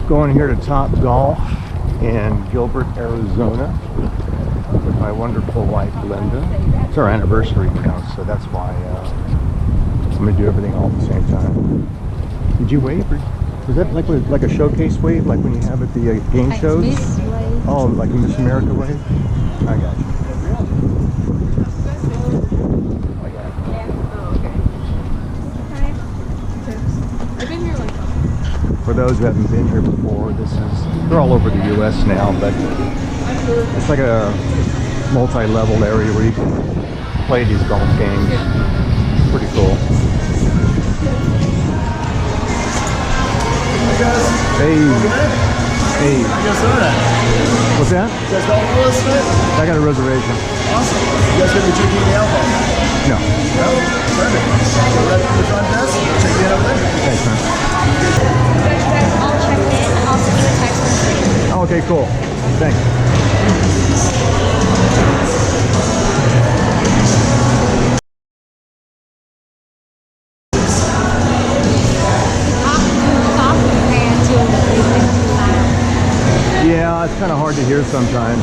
Going here to Top Golf in Gilbert, Arizona with my wonderful wife, Linda. It's our anniversary now, so that's why I'm going to do everything all at the same time. Did you wave? Was that like a showcase wave, like when you have at the game shows? Miss wave. Oh, like a Miss America wave? I got you. For those who haven't been here before, they're all over the U.S. now, but it's like a multi-level area where you can play these golf games. Pretty cool. Hey. Hey. What's that? I got a reservation. Awesome. You guys gonna be drinking the alcohol? No. No? Perfect. So right from the front desk, check me in over there. Thanks, man. I'll check in. I'll send you a text message. Oh, okay, cool. Thanks. Yeah, it's kind of hard to hear sometimes.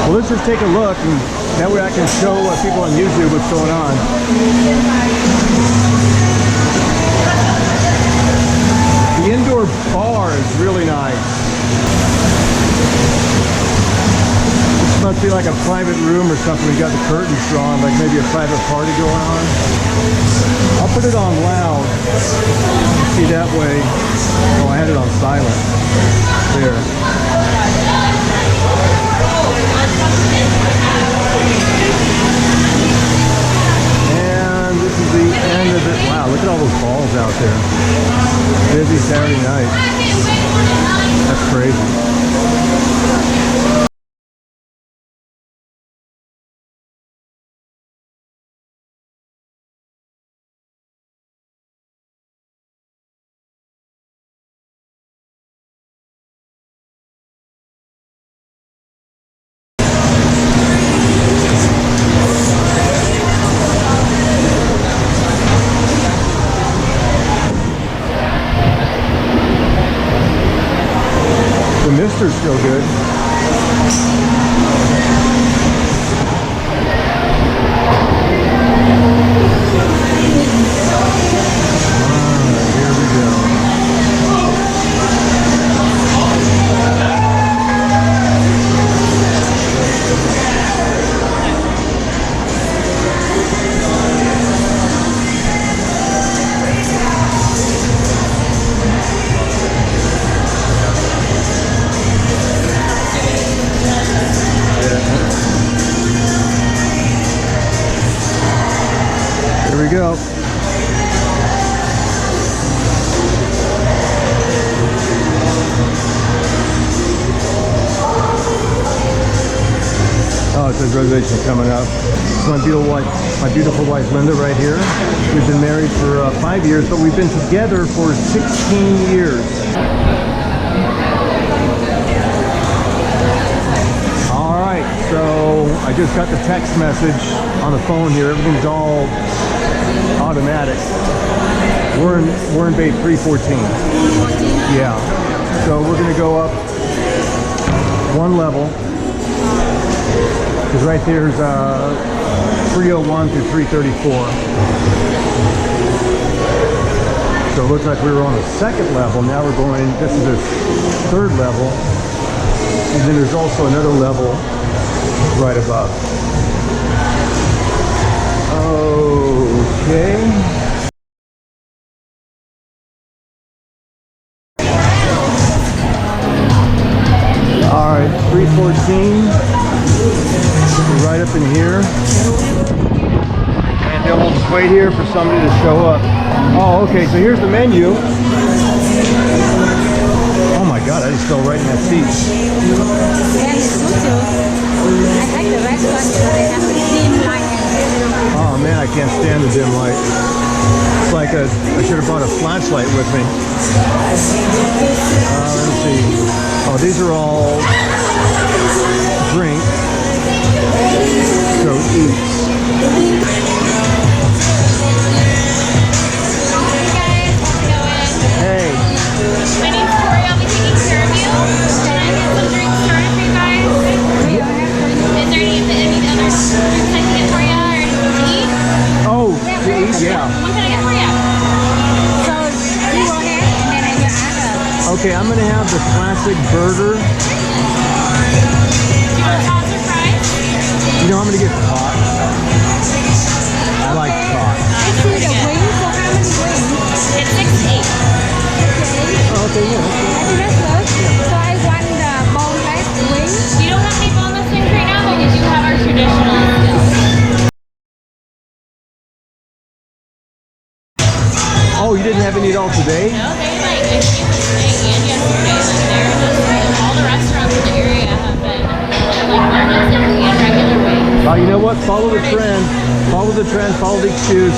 Well, let's just take a look, and that way I can show people on YouTube what's going on. The indoor bar is really nice. This must be like a private room or something. We got the curtains drawn, like maybe a private party going on. I'll put it on loud. See that way. Oh, I had it on silent. There. And this is the end of it. Wow, look at all those balls out there. Busy Saturday night. That's crazy. The mister's still good. Here we go. Here we go. Oh, it says reservation coming up. It's my beautiful wife Linda right here. We've been married for 5 years, but we've been together for 16 years. All right, so I just got the text message on the phone here. Everything's all automatic. We're in bay 314. Yeah. So we're gonna go up one level. Because right there's 301 through 334. So it looks like we were on the second level. Now we're going, this is the third level. And then there's also another level right above. Okay. All right, 314. We're right up in here. And then we'll just wait here for somebody to show up. Oh, okay, so here's the menu. Oh my God, I just fell right in that seat. Yeah, it's good too. I like the restaurant because they have the dim light. Oh man, I can't stand the dim light. It's like I should have brought a flashlight with me. Let's see. Oh, these are all drinks. So eats. Hey. eat? Yeah. What can I get for you? So you go ahead and then I will add Okay, I'm gonna have the classic burger. Do you want sauce or fries? You know, I'm gonna get caught. I like caught. I see the wings. So how many wings? It's 6 to 8. Oh, okay, yeah. I think that's good. So I want the boneless wings. We don't have any boneless wings right now, but we do have our traditional still. Oh, you didn't have any at all today? No, they like I think today and yesterday. Like they're just all the restaurants in the area have been like boneless and regular wings. You know what? Follow the trend. Follow the trend. Follow the excuse.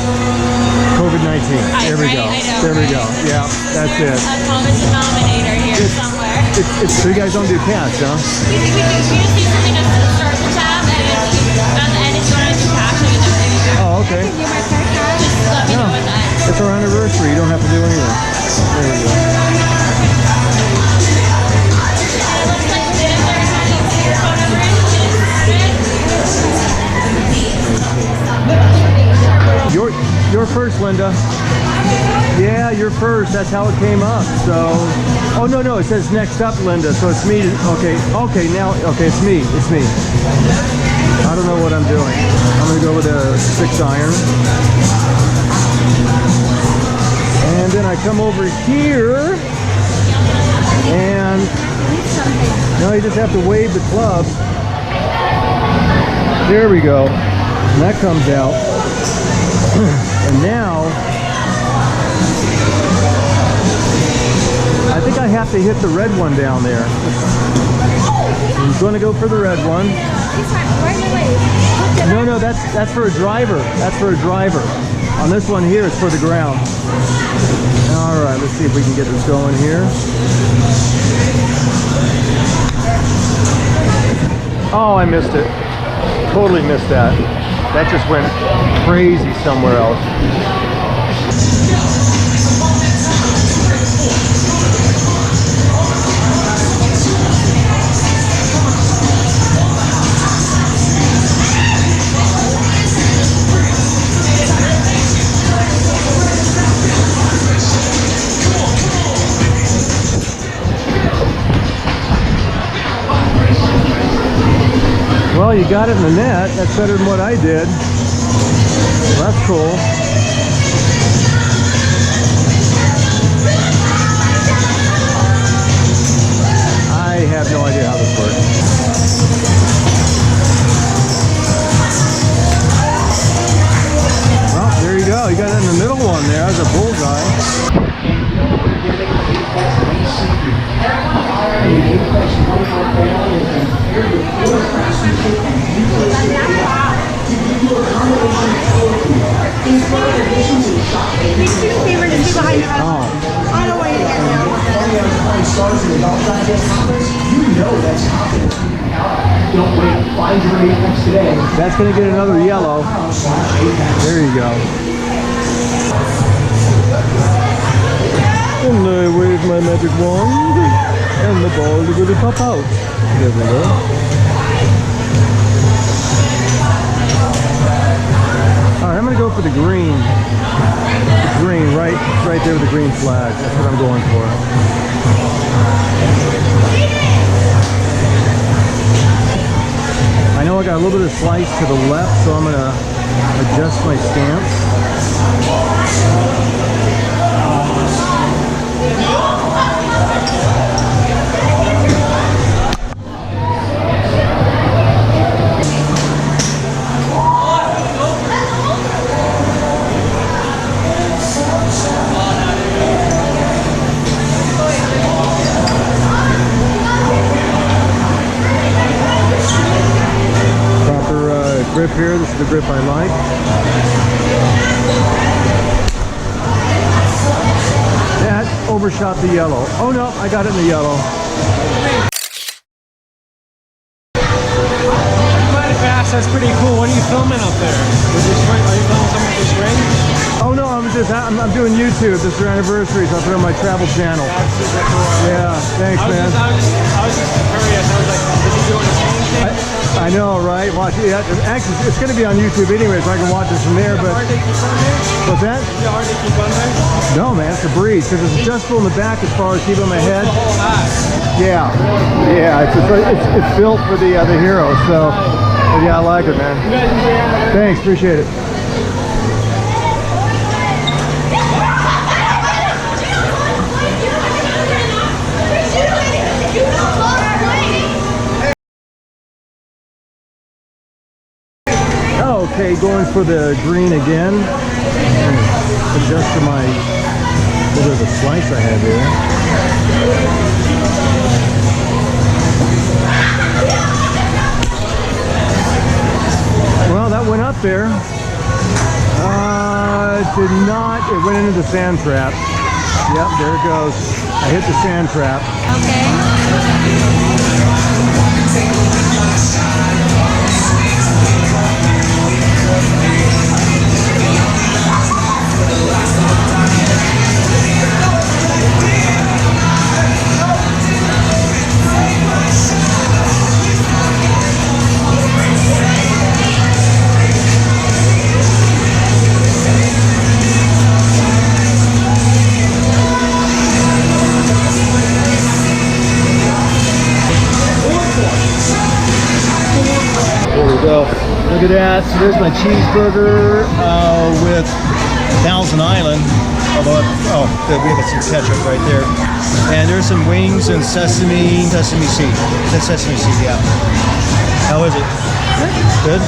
COVID-19. There we Right, go. I know, There we right? go. Yeah, that's it. A common denominator here somewhere. So you guys don't do cash, huh? We just need something to start the tab, and at the end, if you want to do cash, I can definitely do cash. Oh, okay. You my credit card. Just let me know what that. It's our anniversary. You don't have to do anything. There we go. It looks like we did it. Your phone number is. You're first, Linda. Yeah, you're first. That's how it came up. So, oh no, it says next up, Linda. So it's me. Okay, now, it's me. It's me. I don't know what I'm doing. I'm gonna go with a 6 iron, and then I come over here, and now you just have to wave the club. There we go. And that comes out. And now, I think I have to hit the red one down there. I'm going to go for the red one. This one, wait. No, that's for a driver. That's for a driver. On this one here, it's for the ground. All right, let's see if we can get this going here. Oh, I missed it. Totally missed that. That just went crazy somewhere else. Well, you got it in the net. That's better than what I did. Well, that's cool. I have no idea how this works. Well, there you go. You got it in the middle one there. That's a bullseye. Don't wait. Find your apex today. That's going to get another yellow. There you go. And I wave my magic wand, and the ball is going to pop out. There we go. Alright, I'm going to go for the green. The green, right there with the green flag. That's what I'm going for. I know I got a little bit of slice to the left, so I'm going to adjust my stance. Grip here, this is the grip I like. That overshot the yellow. Oh no, I got it in the yellow. Quite fast, that's pretty cool. What are you filming up there? With your string? Are you filming something with your string? Oh no, I'm doing YouTube. This is your anniversary, so I put it on my travel channel. That's super cool. Yeah, thanks, man. I was just curious. I was like, did you do the same thing? I know, right? Watch it. Yeah, actually, it's going to be on YouTube anyway, so I can watch it from there. But what's that? Is it hard to keep under? No, man, it's a breeze because it's adjustable in the back as far as keeping my head. The whole hat. Yeah, yeah, it's built for the Hero. So, but yeah, I like it, man. Thanks, appreciate it. Okay, going for the green again. Adjust to my little bit of a slice I had there. Well, that went up there. It did not. It went into the sand trap. Yep, there it goes. I hit the sand trap. Okay. There we go. Look at that. So there's my cheeseburger with Thousand Island. Although, we have some ketchup right there. And there's some wings and sesame seed. That's sesame seed, yeah. How is it? Good?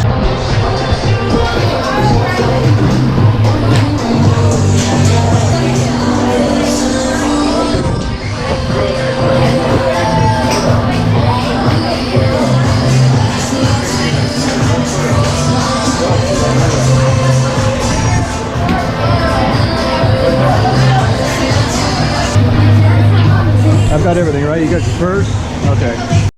I've got everything, right? You got your purse? Okay.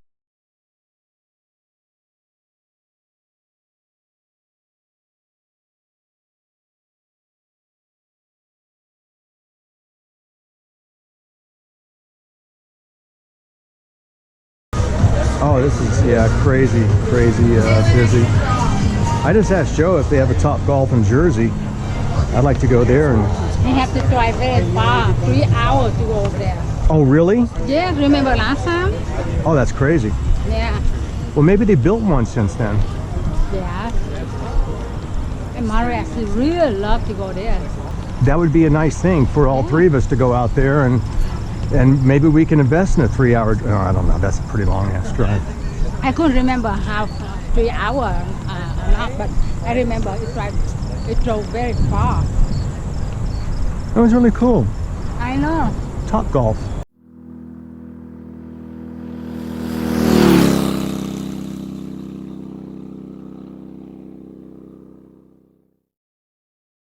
Oh, this is, yeah, crazy busy. I just asked Joe if they have a Top Golf in Jersey. I'd like to go there. And We have to drive very far, 3 hours to go there. oh, really? Yeah, remember last time? Oh, that's crazy. Yeah, Well, maybe they built one since then. yeah. And Mario actually really love to go there. That would be a nice thing for all three of us to go out there and maybe we can invest in a 3-hour. Oh, I don't know. That's a pretty long ass drive. I couldn't remember how 3 hours or not, but I remember it drove very far. That was really cool. I know. Top Golf.